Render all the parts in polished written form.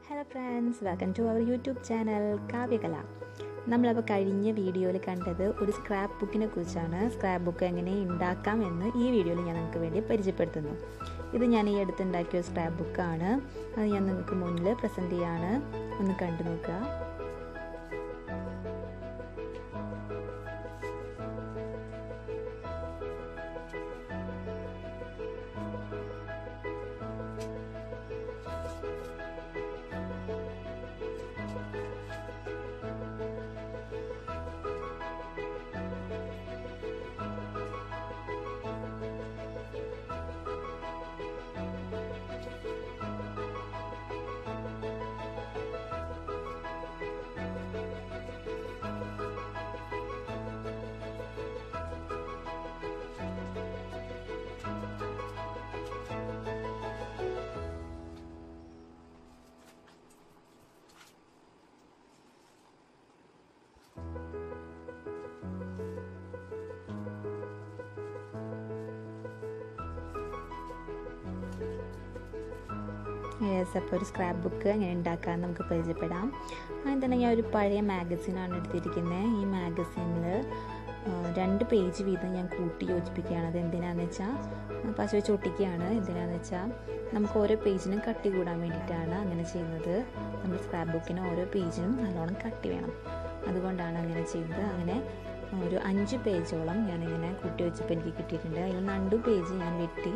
Hello friends, welcome to our YouTube channel Kavyakala. നമ്മളപ്പോൾ കഴിഞ്ഞ വീഡിയോയിൽ കണ്ടത് ഒരു സ്ക്രാപ്പ് ബുക്കിനെ കുറിച്ചാണ്. സ്ക്രാപ്പ് ബുക്ക് എങ്ങനെ ഉണ്ടാക്കാം എന്ന് ഈ വീഡിയോയിൽ ഞാൻ നിങ്ങൾക്ക് വേണ്ടി പരിചയപ്പെടുത്തുന്നു. ഇത് ഞാൻ ഈ അടുത്തുണ്ടാക്കിയ ഒരു സ്ക്രാപ്പ് ബുക്കാണ്. അത് ഞാൻ നിങ്ങൾക്ക് മുന്നിൽ പ്രസൻറ്റ് ചെയ്യാണ്. ഒന്ന് കണ്ടു നോക്കുക. അപ്പോൾ ഒരു സ്ക്രാപ്പ് ബുക്ക് എങ്ങനെ ഉണ്ടാക്കാമെന്ന് നമുക്ക് പരിചയപ്പെടാം. അങ്ങനെ തന്നെ ഞാൻ ഒരു പഴയ മാഗസിനാണ് എടുത്തിരിക്കുന്നത്. ഈ മാഗസിനിൽ 2 പേജ് വീതം ഞാൻ കൂട്ടി യോജിപ്പിക്കുകയാണ്. അത് എന്തിനാണെന്ന് വെച്ചാൽ പശ വെച്ച് ഒട്ടിക്കുകയാണ്. എന്തിനാണെന്ന് വെച്ചാൽ നമുക്ക് ഓരോ പേജിനും കട്ടി കൂടാൻ വേണ്ടിയിട്ടാണ് അങ്ങനെ ചെയ്യുന്നത്. നമ്മൾ സ്ക്രാപ്പ് ബുക്കിന് ഓരോ പേജിനും നല്ലോണം കട്ടി വേണം. അതുകൊണ്ടാണ് അങ്ങനെ ചെയ്യുന്നത്. അങ്ങനെ ഒരു 5 പേജോളം ഞാനിങ്ങനെ കൂട്ടി വെച്ചപ്പോൾ എനിക്ക് കിട്ടിയിട്ടുണ്ട്. അതിൽ 2 പേജ് ഞാൻ വെട്ടി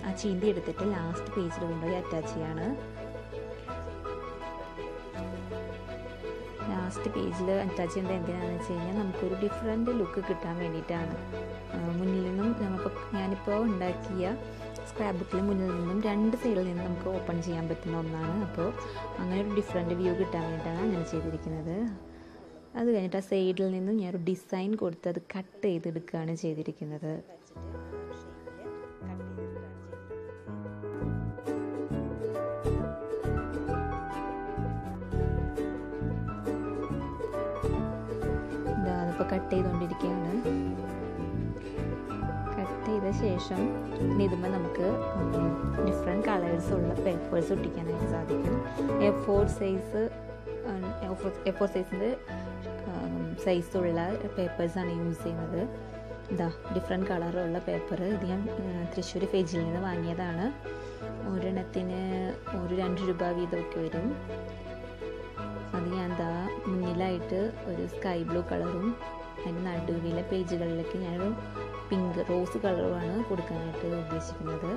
ആ ചീന്തി എടുത്തിട്ട് ലാസ്റ്റ് പേജിൽ കൊണ്ടുപോയി അറ്റാച്ച് ചെയ്യാണ്. ലാസ്റ്റ് പേജിൽ അറ്റാച്ച് ചെയ്യേണ്ടത് എന്തിനാണെന്ന് വെച്ച് കഴിഞ്ഞാൽ നമുക്കൊരു ഡിഫറെൻറ്റ് ലുക്ക് കിട്ടാൻ വേണ്ടിയിട്ടാണ്. മുന്നിൽ നിന്നും ഞാനിപ്പോൾ ഉണ്ടാക്കിയ സ്ക്രാപ്പ് ബുക്കിൽ മുന്നിൽ നിന്നും 2 സൈഡിൽ നിന്നും നമുക്ക് ഓപ്പൺ ചെയ്യാൻ പറ്റുന്ന ഒന്നാണ്. അപ്പോൾ അങ്ങനെ ഒരു ഡിഫറെൻറ്റ് വ്യൂ കിട്ടാൻ വേണ്ടിയിട്ടാണ് അങ്ങനെ ചെയ്തിരിക്കുന്നത്. അത് കഴിഞ്ഞിട്ട് ആ സൈഡിൽ നിന്നും ഞാനൊരു ഡിസൈൻ കൊടുത്ത് അത് കട്ട് ചെയ്തെടുക്കുകയാണ് ചെയ്തിരിക്കുന്നത്. അതിപ്പോൾ കട്ട് ചെയ്തുകൊണ്ടിരിക്കുകയാണ്. കട്ട് ചെയ്ത ശേഷം ഇതുമ്പോൾ നമുക്ക് ഡിഫറെൻറ്റ് കളേഴ്സുള്ള പേപ്പേഴ്സ് ഒട്ടിക്കാനായിട്ട് സാധിക്കും. A4 സൈസിൻ്റെ സൈസുള്ള പേപ്പേഴ്സാണ് യൂസ് ചെയ്യുന്നത്. ഡിഫറെൻറ്റ് കളറുള്ള പേപ്പർ ഇത് ഞാൻ തൃശ്ശൂർ പേജിൽ നിന്ന് വാങ്ങിയതാണ്. ഒരെണ്ണത്തിന് ഒരു 2 രൂപ വീതമൊക്കെ വരും. അത് ഞാൻ മുന്നിലായിട്ട് ഒരു സ്കൈ ബ്ലൂ കളറും അതിൻ്റെ നടുവിലെ പേജുകളിലേക്ക് ഞാനൊരു പിങ്ക് റോസ് കളറുമാണ് കൊടുക്കാനായിട്ട് ഉദ്ദേശിക്കുന്നത്.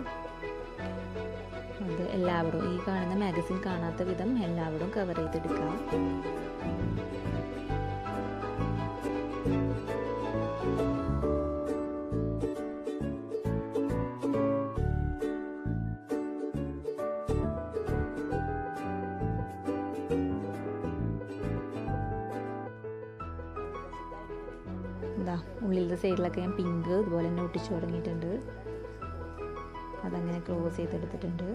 അത് എല്ലാവരും ഈ കാണുന്ന മാഗസിൻ കാണാത്ത വിധം എല്ലാവരും കവർ ചെയ്തെടുക്കാം. ഉള്ളിലത്തെ സൈഡിലൊക്കെ ഞാൻ പിങ്ക് ഇതുപോലെ തന്നെ ഒട്ടിച്ചു തുടങ്ങിയിട്ടുണ്ട്. അതങ്ങനെ ക്ലോസ് ചെയ്തെടുത്തിട്ടുണ്ട്.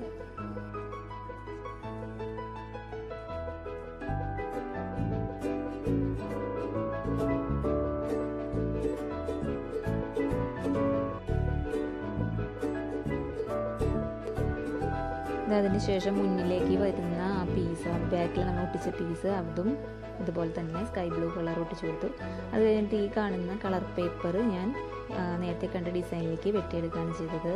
അതിന് ശേഷം മുന്നിലേക്ക് വരുന്ന ആ പീസ്, ബാക്കിൽ നമ്മൾ ഒട്ടിച്ച പീസ് അതും ഇതുപോലെ തന്നെ സ്കൈ ബ്ലൂ കളർ ഒട്ടിച്ചു കൊടുത്തു. അത് കഴിഞ്ഞിട്ട് ഈ കാണുന്ന കളർ പേപ്പർ ഞാൻ നേരത്തെ കണ്ട ഡിസൈനിലേക്ക് വെട്ടിയെടുക്കുകയാണ് ചെയ്തത്.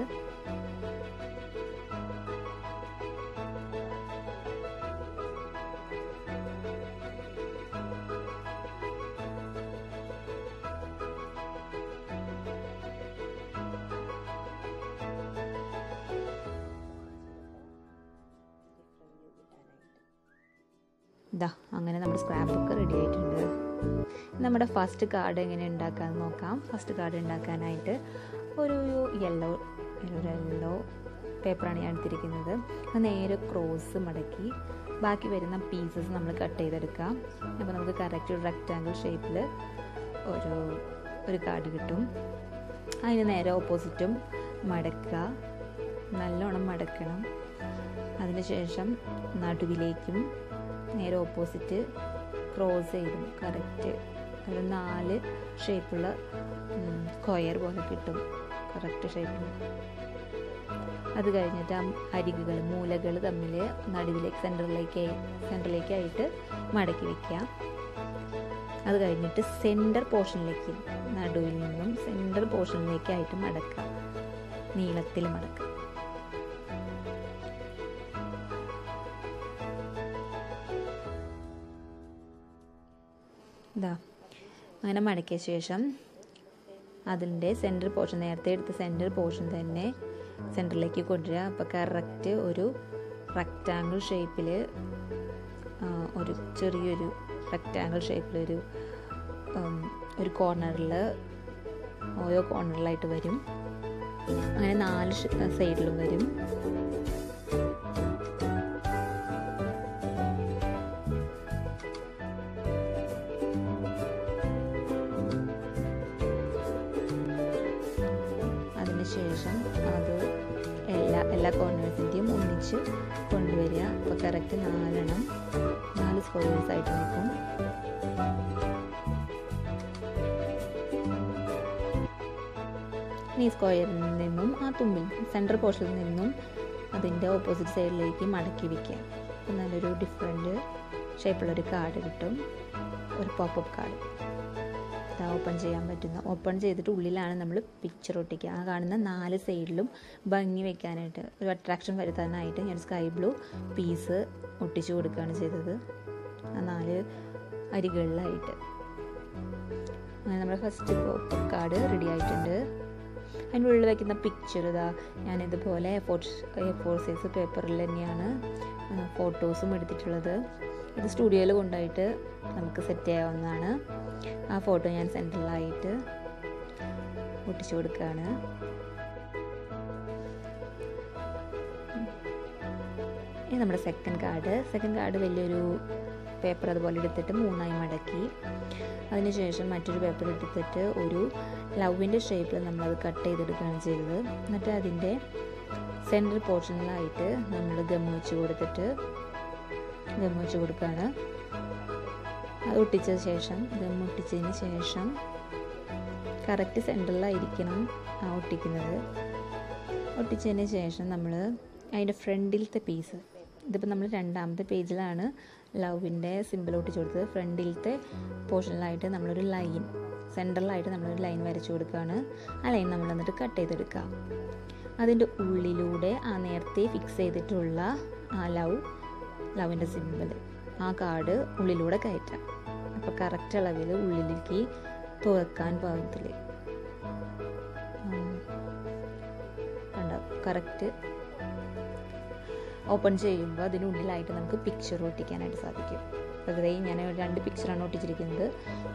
അങ്ങനെ നമ്മുടെ സ്ക്രാപ്പ് ബുക്ക് റെഡി ആയിട്ടുണ്ട്. നമ്മുടെ ഫസ്റ്റ് കാർഡ് എങ്ങനെ ഉണ്ടാക്കാമെന്ന് നോക്കാം. ഫസ്റ്റ് കാർഡ് ഉണ്ടാക്കാനായിട്ട് ഒരു യെല്ലോ പേപ്പറാണ് ഞാൻ എടുത്തിരിക്കുന്നത്. അത് നേരെ ക്രോസ് മടക്കി ബാക്കി വരുന്ന പീസസ് നമ്മൾ കട്ട് ചെയ്തെടുക്കാം. അപ്പോൾ നമുക്ക് കറക്റ്റ് ഒരു റെക്റ്റാങ്കിൾ ഷേപ്പിൽ ഒരു കാർഡ് കിട്ടും. അതിന് നേരെ ഓപ്പോസിറ്റും മടക്കുക, നല്ലോണം മടക്കണം. അതിനുശേഷം നടുവിലേക്കും നേരെ ഓപ്പോസിറ്റ് ക്രോസ് ചെയ്തും കറക്റ്റ് ഒരു 4 ഷേപ്പുള്ള സ്ക്വയർ പോലെ കിട്ടും. കറക്റ്റ് ഷേപ്പിൽ അത് കഴിഞ്ഞിട്ട് ആ അരികുകൾ മൂലകൾ തമ്മിൽ നടുവിലേക്ക് സെൻറ്ററിലേക്കായിട്ട് മടക്കി വയ്ക്കുക. അത് കഴിഞ്ഞിട്ട് സെൻറ്റർ പോർഷനിലേക്ക് നടുവിൽ നിന്നും സെൻറ്റർ പോർഷനിലേക്കായിട്ട് മടക്കുക, നീളത്തിൽ മടക്കുക. ഇതാ അങ്ങനെ മടക്കിയ ശേഷം അതിൻ്റെ സെൻറ്റർ പോർഷൻ, നേരത്തെ എടുത്ത സെൻറ്റർ പോർഷൻ തന്നെ സെൻറ്ററിലേക്ക് കൊണ്ടുവരിക. അപ്പോൾ കറക്റ്റ് ഒരു റെക്റ്റാങ്കിൾ ഷേപ്പിൽ, ഒരു ചെറിയൊരു റെക്റ്റാങ്കിൾ ഷേപ്പിലൊരു ഒരു കോർണറിൽ, ഓരോ കോർണറിലായിട്ട് വരും. അങ്ങനെ 4 സൈഡിലും വരും. അതിനുശേഷം അത് എല്ലാ കോർണേഴ്സിൻ്റെയും ഒന്നിച്ച് കൊണ്ടുവരിക. അപ്പോൾ കറക്റ്റ് 4 സ്ക്വയേഴ്സ് ആയിട്ട് നിൽക്കും. ഈ സ്ക്വയറിൽ നിന്നും ആ തുമ്പിൽ സെൻറ്റർ പോർഷനിൽ നിന്നും അതിൻ്റെ ഓപ്പോസിറ്റ് സൈഡിലേക്ക് മടക്കി വയ്ക്കുക. അപ്പോൾ നല്ലൊരു ഡിഫറെൻറ്റ് ഷേപ്പുള്ളൊരു കാർഡ് കിട്ടും, ഒരു പോപ്പപ്പ് കാർഡ്. ഓപ്പൺ ചെയ്യാൻ പറ്റുന്ന, ഓപ്പൺ ചെയ്തിട്ട് ഉള്ളിലാണ് നമ്മൾ പിക്ചർ ഒട്ടിക്കുക. ആ കാണുന്ന 4 സൈഡിലും ഭംഗി വയ്ക്കാനായിട്ട്, ഒരു അട്രാക്ഷൻ വരുത്താനായിട്ട് ഞാൻ സ്കൈ ബ്ലൂ പീസ് ഒട്ടിച്ചു കൊടുക്കുകയാണ് ചെയ്തത്, ആ 4 അരികളിലായിട്ട്. അങ്ങനെ നമ്മുടെ ഫസ്റ്റ് പോപ്പപ്പ് കാർഡ് റെഡി ആയിട്ടുണ്ട്. അതിൻ്റെ ഉള്ളിൽ വയ്ക്കുന്ന പിക്ചർ ഇതാ ഞാനിതുപോലെ A4 സൈസ് പേപ്പറിൽ തന്നെയാണ് ഫോട്ടോസും എടുത്തിട്ടുള്ളത്. ഇത് സ്റ്റുഡിയോയിൽ കൊണ്ടുപോയിട്ട് നമുക്ക് സെറ്റ് ചെയ്യാവുന്നതാണ്. ആ ഫോട്ടോ ഞാൻ സെൻറ്ററിലായിട്ട് ഒട്ടിച്ചു കൊടുക്കുകയാണ്. ഇനി നമ്മുടെ സെക്കൻഡ് കാർഡ് വലിയൊരു പേപ്പർ അതുപോലെ എടുത്തിട്ട് 3ആയി മടക്കി, അതിനുശേഷം മറ്റൊരു പേപ്പർ എടുത്തിട്ട് ഒരു ലവിൻ്റെ ഷേപ്പിൽ നമ്മളത് കട്ട് ചെയ്തെടുക്കുകയാണ് ചെയ്തത്. എന്നിട്ട് അതിൻ്റെ സെൻറ്റർ പോർഷനിലായിട്ട് നമ്മൾ ഗം വെച്ച് കൊടുക്കുകയാണ്. അത് ഒട്ടിച്ചതിന് ശേഷം കറക്റ്റ് സെൻറ്ററിലായിരിക്കണം ഒട്ടിച്ചതിന് ശേഷം നമ്മൾ അതിൻ്റെ ഫ്രണ്ടിലത്തെ പീസ്, ഇതിപ്പോൾ നമ്മൾ 2ാമത്തെ പേജിലാണ് ലവിൻ്റെ സിമ്പിൾ ഒട്ടിച്ചു കൊടുത്തത്. ഫ്രണ്ടിലത്തെ പോർഷനിലായിട്ട് നമ്മളൊരു ലൈൻ, സെൻറ്ററിലായിട്ട് നമ്മളൊരു ലൈൻ വരച്ചു കൊടുക്കുകയാണ്. ആ ലൈൻ നമ്മൾ എന്നിട്ട് കട്ട് ചെയ്തെടുക്കുക. അതിൻ്റെ ഉള്ളിലൂടെ ആ നേരത്തെ ഫിക്സ് ചെയ്തിട്ടുള്ള ആ ലവിൻ്റെ സിമ്പിൾ, ആ കാർഡ് ഉള്ളിലൂടെ കയറ്റാം. അപ്പോൾ കറക്റ്റ് അളവിൽ ഉള്ളിലേക്ക് തുറക്കാൻ പാകത്തിൽ കറക്റ്റ് ഓപ്പൺ ചെയ്യുമ്പോൾ അതിനുള്ളിലായിട്ട് നമുക്ക് പിക്ചർ ഒട്ടിക്കാനായിട്ട് സാധിക്കും. അപ്പോൾ ഇതായി ഞാൻ 2 പിക്ചറാണ് ഒട്ടിച്ചിരിക്കുന്നത്.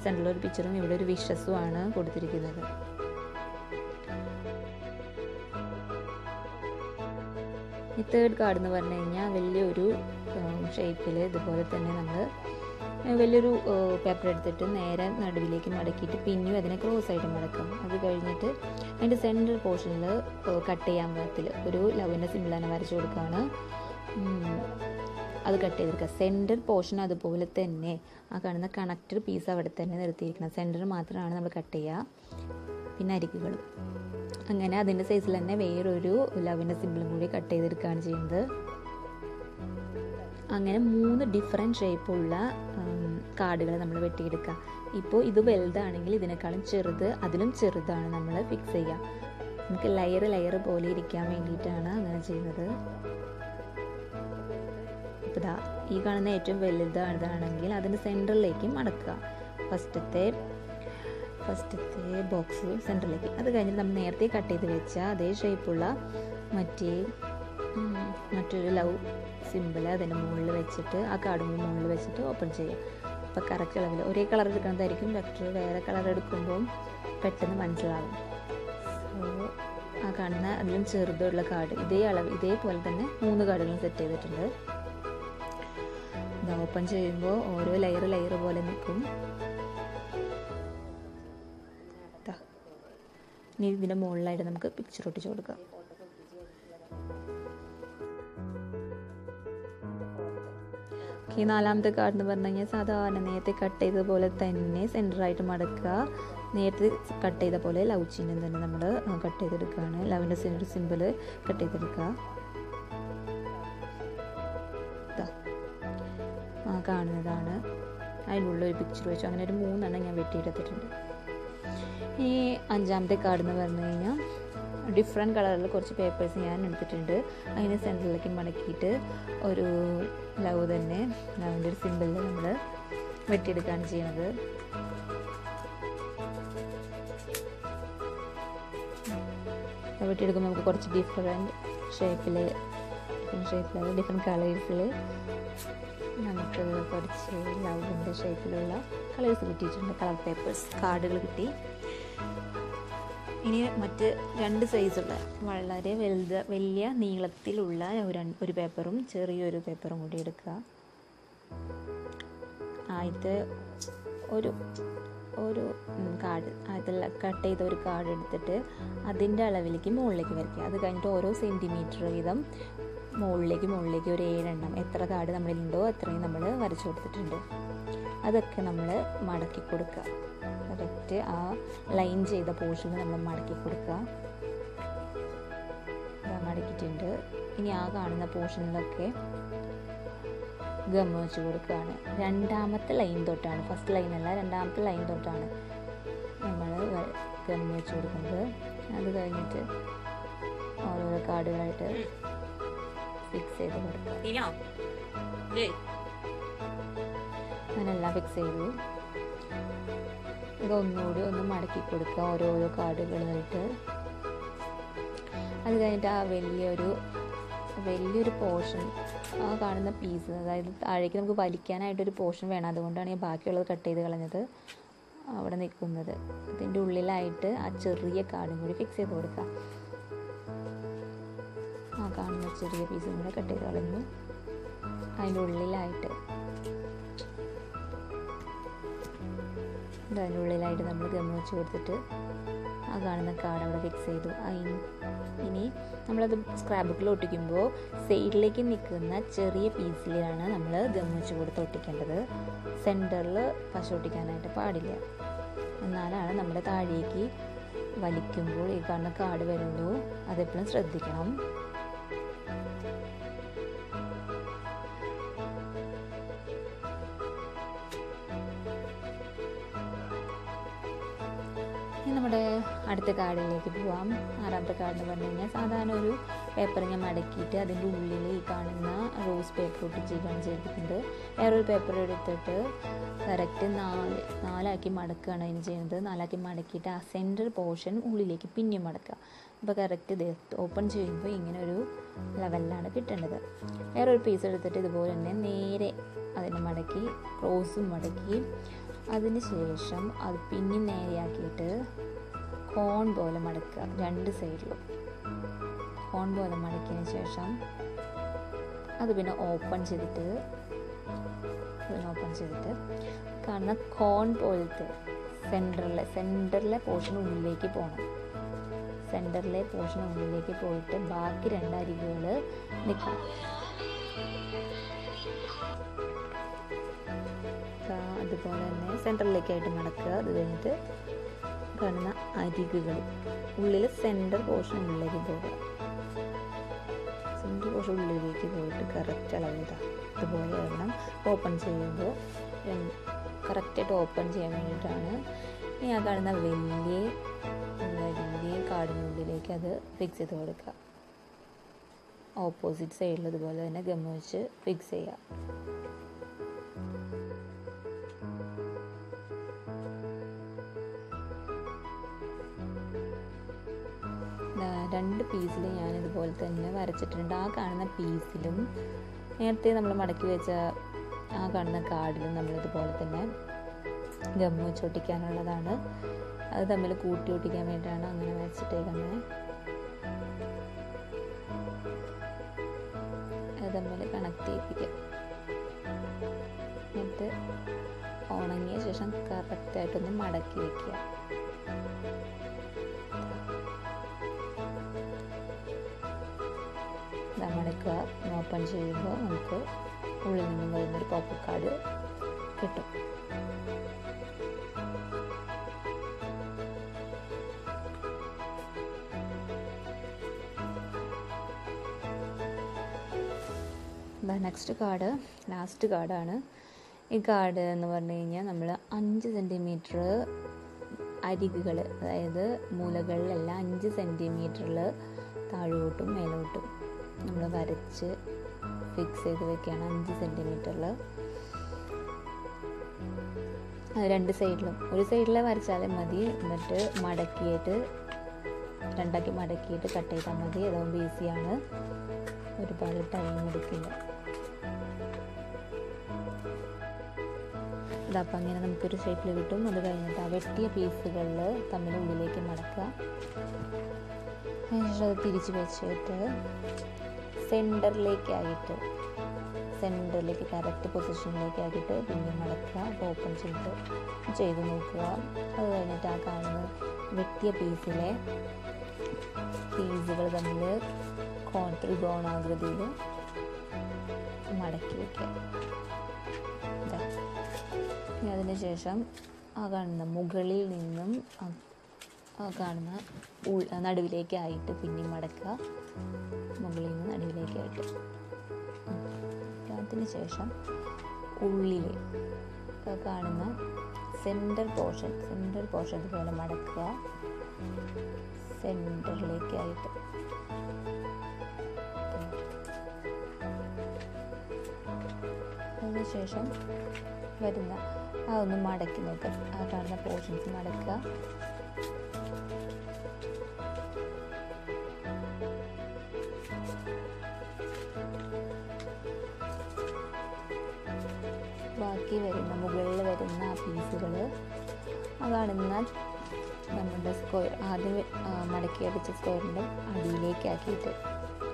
സെൻറ്ററിൽ ഒരു പിക്ചറും ഇവിടെ ഒരു വിഷസുമാണ് കൊടുത്തിരിക്കുന്നത്. ഈ തേർഡ് കാർഡ് എന്ന് പറഞ്ഞു കഴിഞ്ഞാൽ വലിയൊരു ഷേപ്പിൽ ഇതുപോലെ തന്നെ നമ്മൾ വലിയൊരു പേപ്പർ എടുത്തിട്ട് നേരെ നടുവിലേക്ക് മടക്കിയിട്ട് പിന്നെയും അതിനെ ക്രോസ് ആയിട്ട് മടക്കാം. അത് കഴിഞ്ഞിട്ട് അതിൻ്റെ സെൻറ്റർ പോർഷനിൽ കട്ട് ചെയ്യാൻ പാകത്തിൽ ഒരു ലവിൻ്റെ സിമ്പിൾ തന്നെ വരച്ചു കൊടുക്കുകയാണ്. അത് കട്ട് ചെയ്തെടുക്കുക. സെൻറ്റർ പോർഷൻ അതുപോലെ തന്നെ ആ കാണുന്ന കണക്റ്റഡ് പീസ് അവിടെ തന്നെ നിർത്തിയിരിക്കണം. സെൻറ്റർ മാത്രമാണ് നമ്മൾ കട്ട് ചെയ്യുക, പിന്നെ അരികുകളും. അങ്ങനെ അതിൻ്റെ സൈസിൽ തന്നെ വേറൊരു ലവിൻ്റെ സിമ്പിളും കൂടി കട്ട് ചെയ്തെടുക്കുകയാണ് ചെയ്യുന്നത്. അങ്ങനെ 3 ഡിഫറെൻറ്റ് ഷേപ്പുള്ള കാർഡുകൾ നമ്മൾ വെട്ടിയെടുക്കുക. ഇപ്പോൾ ഇത് വലുതാണെങ്കിൽ ഇതിനേക്കാളും അതിലും ചെറുതാണ് നമ്മൾ ഫിക്സ് ചെയ്യുക. നമുക്ക് ലെയർ പോലെ ഇരിക്കാൻ വേണ്ടിയിട്ടാണ് അങ്ങനെ ചെയ്യുന്നത്. ഇപ്പോൾ ഇതാ ഈ കാണുന്ന ഏറ്റവും വലുതാണെങ്കിൽ അതിൻ്റെ സെൻറ്ററിലേക്ക് മടക്കുക. ഫസ്റ്റത്തെ ബോക്സ് സെൻറ്ററിലേക്ക്. അത് കഴിഞ്ഞിട്ട് നമ്മൾ നേരത്തെ കട്ട് ചെയ്ത് വെച്ച അതേ ഷേപ്പുള്ള മറ്റൊരു ലവ് സിമ്പിൾ അതിൻ്റെ മുകളിൽ വെച്ചിട്ട്, ആ കാർഡിൻ്റെ മുകളിൽ വെച്ചിട്ട് ഓപ്പൺ ചെയ്യുക. അപ്പോൾ കറക്റ്റ് അളവിൽ ഒരേ കളർ എടുക്കുന്നതായിരിക്കും ബെറ്റർ. വേറെ കളർ എടുക്കുമ്പോൾ പെട്ടെന്ന് മനസ്സിലാവും. സോ ആ കാണുന്ന അതിലും ചെറുതുള്ള കാർഡ് ഇതേപോലെ തന്നെ 3 കാർഡുകളും സെറ്റ് ചെയ്തിട്ടുണ്ട്. ഇത് ഓപ്പൺ ചെയ്യുമ്പോൾ ഓരോ ലെയർ പോലെ നിൽക്കും. ഇനി ഇതിൻ്റെ മുകളിലായിട്ട് നമുക്ക് പിക്ചർ ഒട്ടിച്ച് കൊടുക്കാം. ഓക്കെ, 4ാമത്തെ കാർഡ് എന്ന് പറഞ്ഞു കഴിഞ്ഞാൽ സാധാരണ നേരത്തെ കട്ട് ചെയ്തതുപോലെ തന്നെ സെൻറ്ററായിട്ട് മടക്കുക. നേരത്തെ കട്ട് ചെയ്ത പോലെ ലവ് ചിഹ്നം തന്നെ നമ്മൾ കട്ട് ചെയ്തെടുക്കുകയാണ്. ലവിൻ്റെ ഒരു സിമ്പിൾ കട്ട് ചെയ്തെടുക്കുക. കാണുന്നതാണ്. അതിനുള്ള ഒരു പിക്ചർ വെച്ചു. അങ്ങനെ ഒരു 3 ഞാൻ വെട്ടിയെടുത്തിട്ടുണ്ട്. ഈ 5ാമത്തെ കാർഡ് എന്ന് പറഞ്ഞു കഴിഞ്ഞാൽ ഡിഫറെൻറ്റ് കളറിൽ കുറച്ച് പേപ്പേഴ്സ് ഞാൻ എടുത്തിട്ടുണ്ട്. അതിനെ സെൻറ്ററിലേക്ക് മടക്കിയിട്ട് ഒരു ലവ് തന്നെ ലവിൻ്റെ ഒരു സിമ്പിളിൽ നമ്മൾ വെട്ടിയെടുക്കുകയാണ് ചെയ്യുന്നത്. വെട്ടിയെടുക്കുമ്പോൾ നമുക്ക് കുറച്ച് ഡിഫറെൻറ്റ് ഷേപ്പിൽ ഡിഫറെൻറ്റ് കളേഴ്സിൽ നമുക്ക് കുറച്ച് ലവിൻ്റെ ഷേപ്പിലുള്ള കളേഴ്സ് കിട്ടിയിട്ടുണ്ട്. കളർ പേപ്പേഴ്സ് കാർഡുകൾ കിട്ടി. ഇനി മറ്റ് 2 സൈസുള്ള വളരെ വലിയ നീളത്തിലുള്ള ഒരു പേപ്പറും ചെറിയൊരു പേപ്പറും കൂടി എടുക്കുക. ആദ്യത്തെ ഒരു കാർഡ് കട്ട് ചെയ്ത ഒരു കാർഡ് എടുത്തിട്ട് അതിൻ്റെ അളവിലേക്ക് മുകളിലേക്ക് വരയ്ക്കുക. അത് കഴിഞ്ഞിട്ട് ഓരോ സെൻറ്റിമീറ്റർ വീതം മുകളിലേക്ക് ഒരു 7 എണ്ണം എത്ര കാർഡ് നമ്മളിലുണ്ടോ അത്രയും നമ്മൾ വരച്ചു കൊടുത്തിട്ടുണ്ട്. അതൊക്കെ നമ്മൾ മടക്കി കൊടുക്കുക. കറക്റ്റ് ആ ലൈൻ ചെയ്ത പോർഷനിൽ നമ്മൾ മടക്കി കൊടുക്കുക. മടക്കിയിട്ടുണ്ട്. ഇനി ആ കാണുന്ന പോർഷനിലൊക്കെ ഗം വെച്ച് കൊടുക്കുകയാണ്. 2ാമത്തെ ലൈൻ തൊട്ടാണ്, ഫസ്റ്റ് ലൈനല്ല 2ാമത്തെ ലൈൻ തൊട്ടാണ് നമ്മൾ ഗം വെച്ച് കൊടുക്കുന്നത്. അത് കഴിഞ്ഞിട്ട് ഓരോരോ കാർഡുകളായിട്ട് ഫിക്സ് ചെയ്ത് കൊടുക്കുക. അങ്ങനെല്ലാം ഫിക്സ് ചെയ്തു. ഇതൊന്നുകൂടി ഒന്ന് മടക്കി കൊടുക്കുക ഓരോരോ കാർഡുകളായിട്ട്. അത് കഴിഞ്ഞിട്ട് ആ വലിയൊരു പോർഷൻ ആ കാണുന്ന പീസ്, അതായത് താഴേക്ക് നമുക്ക് വലിക്കാനായിട്ടൊരു പോർഷൻ വേണം. അതുകൊണ്ടാണ് ഞാൻ ബാക്കിയുള്ളത് കട്ട് ചെയ്ത് കളഞ്ഞത്. അവിടെ നിൽക്കുന്നത് അതിൻ്റെ ഉള്ളിലായിട്ട് ആ ചെറിയ കാർഡും കൂടി ഫിക്സ് ചെയ്ത് കൊടുക്കുക. ആ കാണുന്ന ചെറിയ പീസും കൂടെ കട്ട് ചെയ്ത് കളഞ്ഞു. അതിൻ്റെ ഉള്ളിലായിട്ട് നമ്മൾ ഗം വെച്ച് കൊടുത്തിട്ട് ആ കാണുന്ന കാർഡ് അവിടെ ഫിക്സ് ചെയ്തു. ഇനി നമ്മളത് സ്ക്രാപ്പ് ബുക്കിൽ ഒട്ടിക്കുമ്പോൾ സൈഡിലേക്ക് നിൽക്കുന്ന ചെറിയ പീസിലാണ് നമ്മൾ ഗം വെച്ച് കൊടുത്ത് ഒട്ടിക്കേണ്ടത്. സെൻറ്ററിൽ പശ ഒട്ടിക്കാനായിട്ട് പാടില്ല. എന്നാലാണ് നമ്മുടെ താഴേക്ക് വലിക്കുമ്പോൾ ഈ കാണുന്ന കാർഡ് വരുള്ളൂ. അതെപ്പോഴും ശ്രദ്ധിക്കണം. നമ്മുടെ അടുത്ത കാർഡിലേക്ക് പോവാം. 6ാമത്തെ കാർഡ് എന്ന് പറഞ്ഞു കഴിഞ്ഞാൽ സാധാരണ ഒരു പേപ്പർ ഞാൻ മടക്കിയിട്ട് അതിൻ്റെ ഉള്ളിൽ ഈ കാണുന്ന റോസ് പേപ്പർ ഒട്ടിച്ചിട്ടാണ് ചെയ്തിട്ടുണ്ട്. വേറൊരു പേപ്പർ എടുത്തിട്ട് കറക്റ്റ് 4 മടക്കുകയാണ് അതിന് ചെയ്യുന്നത്. 4 മടക്കിയിട്ട് ആ സെൻറ്റർ പോർഷൻ ഉള്ളിലേക്ക് പിന്നെയും മടക്കുക. അപ്പോൾ കറക്റ്റ് ഇത് ഓപ്പൺ ചെയ്യുമ്പോൾ ഇങ്ങനെ ഒരു ലെവലിലാണ് കിട്ടേണ്ടത്. വേറൊരു പീസ് എടുത്തിട്ട് ഇതുപോലെ തന്നെ നേരെ അതിനെ മടക്കി റോസും മടക്കി അതിന് ശേഷം അത് പിന്നെ നേരെയാക്കിയിട്ട് കോൺ പോലെ മടക്കുക. 2 സൈഡിലും കോൺ പോലെ മടക്കിയതിന് ശേഷം അത് പിന്നെ ഓപ്പൺ ചെയ്തിട്ട് കാണുന്ന കോൺ പോലത്തെ സെൻറ്ററിലെ പോർഷൻ ഉള്ളിലേക്ക് പോകണം. സെൻറ്ററിലെ പോർഷൻ ഉള്ളിലേക്ക് പോയിട്ട് ബാക്കി 2 അരികുകൾ നിൽക്കണം. അതുപോലെ തന്നെ സെൻറ്ററിലേക്കായിട്ട് മടക്കുക. അത് കഴിഞ്ഞിട്ട് കാണുന്ന അരികുകൾ ഉള്ളിൽ സെൻറ്റർ പോർഷൻ ഉള്ളിലേക്ക് പോകുക. സെൻറ്റർ പോർഷൻ ഉള്ളിലേക്ക് പോയിട്ട് കറക്റ്റ് അളവിൽ അതുപോലെ ആവണം. ഓപ്പൺ ചെയ്യുമ്പോൾ കറക്റ്റായിട്ട് ഓപ്പൺ ചെയ്യാൻ വേണ്ടിയിട്ടാണ്. ഇനി ആ കാണുന്ന വലിയ കാർഡിനുള്ളിലേക്ക് അത് ഫിക്സ് ചെയ്ത് കൊടുക്കുക. ഓപ്പോസിറ്റ് സൈഡിൽ ഇതുപോലെ തന്നെ ഗം വെച്ച് ഫിക്സ് ചെയ്യുക. രണ്ട് പീസിൽ ഞാനിതുപോലെ തന്നെ വരച്ചിട്ടുണ്ട്. ആ കാണുന്ന പീസിലും നേരത്തെ നമ്മൾ മടക്കി വെച്ച ആ കാണുന്ന കാർഡിലും നമ്മളിതുപോലെ തന്നെ ഗം വെച്ച് ഒട്ടിക്കാനുള്ളതാണ്. അത് തമ്മിൽ കൂട്ടി ഒട്ടിക്കാൻ വേണ്ടിയിട്ടാണ് അങ്ങനെ വരച്ചിട്ടേക്കുന്നത്. അത് തമ്മിൽ കണക്ട് ചെയ്യിപ്പിക്കുക. എന്നിട്ട് ഉണങ്ങിയ ശേഷം കറക്റ്റായിട്ടൊന്ന് മടക്കി വയ്ക്കുക. മടക്കുക. ഓപ്പൺ ചെയ്യുമ്പോൾ നമുക്ക് ഉള്ളിൽ നിന്നും വരുന്നൊരു പോപ്പ് കാർഡ് കിട്ടും. നെക്സ്റ്റ് കാർഡ് ലാസ്റ്റ് കാർഡാണ്. ഈ കാർഡ് എന്ന് പറഞ്ഞു കഴിഞ്ഞാൽ നമ്മൾ 5 സെൻറ്റിമീറ്റർ അരികുകൾ, അതായത് മൂലകളിലെല്ലാം 5 സെൻറ്റിമീറ്ററിൽ താഴോട്ടും മേലോട്ടും നമ്മൾ വരച്ച് ഫിക്സ് ചെയ്ത് വെക്കുകയാണ്. 5 സെൻറ്റിമീറ്ററിൽ 2 സൈഡിലും, ഒരു സൈഡിൽ വരച്ചാലും മതി. എന്നിട്ട് മടക്കിയിട്ട് 2ആക്കി മടക്കിയിട്ട് കട്ട് ചെയ്താൽ മതി. അതാകുമ്പോൾ ഈസിയാണ്, ഒരുപാട് ടൈം എടുക്കില്ല. അതപ്പം അങ്ങനെ നമുക്കൊരു ഷേപ്പിൽ കിട്ടും. അത് കഴിഞ്ഞിട്ട് ആ വെട്ടിയ പീസുകളിൽ തമ്മിൽ ഉള്ളിലേക്ക് മടക്കുക. അതിനുശേഷം അത് തിരിച്ച് വെച്ചിട്ട് സെൻറ്ററിലേക്ക് കറക്റ്റ് പൊസിഷനിലേക്കാക്കിയിട്ട് പിന്നെ മടക്കുക. ഓപ്പൺ ചെയ്ത് നോക്കുക. അത് കഴിഞ്ഞിട്ട് ആ കാണുന്ന വെട്ടിയ പീസുകൾ തമ്മിൽ ത്രികോണാകൃതിയിൽ മടക്കി വയ്ക്കുക. അതിനുശേഷം ആ കാണുന്ന മുകളിൽ നിന്നും ആ കാണുന്ന നടുവിലേക്കായിട്ട് പിന്നെ മടക്കുക. മുകളിൽ നിന്ന് നടുവിലേക്കായിട്ട്. അതിനുശേഷം ഉള്ളിൽ കാണുന്ന സെൻറ്റർ പോർഷൻ ഇതുപോലെ മടക്കുക, സെൻറ്ററിലേക്കായിട്ട്. അതിനുശേഷം വരുന്ന അതൊന്ന് മടക്കി നോക്കുക. ആ കാണുന്ന പോർഷൻസ് മടക്കുക. ബാക്കി മുകളിൽ വരുന്ന ആ പീസുകൾ ആ കാണുന്ന നമ്മുടെ സ്ക്വയർ, ആദ്യം മടക്കി അടിച്ച സ്ക്വയറിൻ്റെ അടിയിലേക്കാക്കിയിട്ട്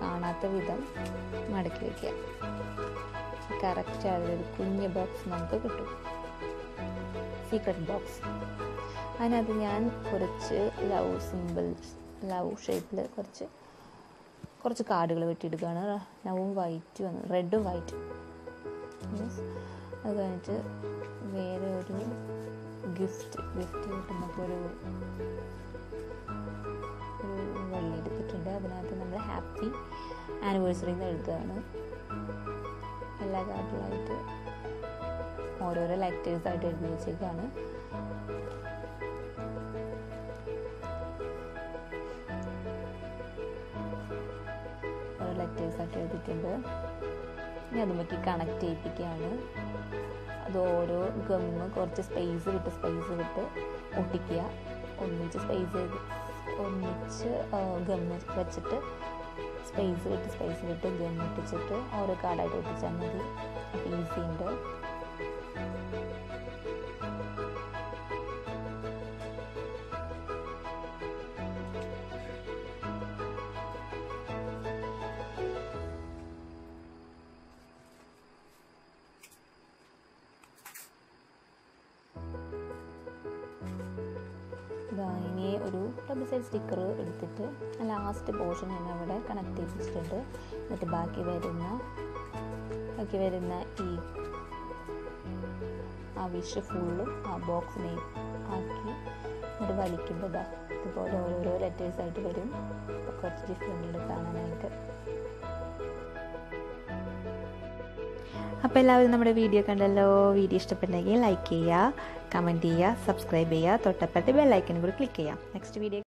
കാണാത്ത വിധം മടക്കി വയ്ക്കുക. കറക്റ്റ് ആയൊരു കുഞ്ഞ് ബോക്സ് നമുക്ക് കിട്ടും, സീക്രട്ട് ബോക്സ്. അതിനകത്ത് ഞാൻ കുറച്ച് ലവ് ഷേപ്പിൽ കുറച്ച് കാർഡുകൾ വെട്ടിയെടുക്കുകയാണ്. ലവും വൈറ്റും വന്നു, റെഡും വൈറ്റും. അത് കഴിഞ്ഞിട്ട് വേറെ ഒരു ഗിഫ്റ്റ് കിട്ടുന്നപ്പോൾ ഒരു വള്ളി എടുത്തിട്ടുണ്ട്. അതിനകത്ത് നമ്മൾ ഹാപ്പി ആനിവേഴ്സറി എന്ന് എഴുതുകയാണ്. എല്ലാ കാർഡിലായിട്ട് ഓരോരോ ലെറ്റേഴ്സായിട്ട് എഴുതി വെച്ചേക്കാണ്. ഓരോ ലെറ്റേഴ്സായിട്ട് എഴുതിയിട്ടുണ്ട്. ഇനി അതുമൊക്കെ കണക്ട് ചെയ്യിപ്പിക്കുകയാണ്. അത് ഓരോ ഗമ്മ് കുറച്ച് സ്പേസ് വിട്ട് ഒട്ടിക്കുക. ഒന്നിച്ച് ഗമ്മ് വെച്ചിട്ട് സ്പേസ് വിട്ട് ഗമ്മ് ഒട്ടിച്ചിട്ട് ഓരോ കാർഡായിട്ട് ഒട്ടിച്ചാൽ മതി. അപ്പോൾ ഈസി ഉണ്ട്. ഇനി ഒരു ഡബിൾ സൈഡ് സ്റ്റിക്കർ എടുത്തിട്ട് ലാസ്റ്റ് പോർഷൻ ഞാൻ അവിടെ കണക്ട് ചെയ്തിട്ടുണ്ട്. എന്നിട്ട് ബാക്കി വരുന്ന ഈ ആ വിഷ് ഫുള്ളും ആ ബോക്സിനെ ആക്കി എന്നിട്ട് വലിക്കുമ്പോൾ ഇതുപോലെ ഓരോരോ ലെറ്റേഴ്സായിട്ട് വരും. കുറച്ച് ഡിഫറെൻ്റ് ഉണ്ട് കാണാനായിട്ട്. അപ്പോൾ എല്ലാവരും നമ്മുടെ വീഡിയോ കണ്ടല്ലോ. വീഡിയോ ഇഷ്ടപ്പെട്ടെങ്കിൽ ലൈക്ക് ചെയ്യുക, കമൻറ്റ് ചെയ്യുക, സബ്സ്ക്രൈബ് ചെയ്യുക, തൊട്ടപ്പുറത്തെ ബെൽ ഐക്കൺ കൂടി ക്ലിക്ക് ചെയ്യാം. Next video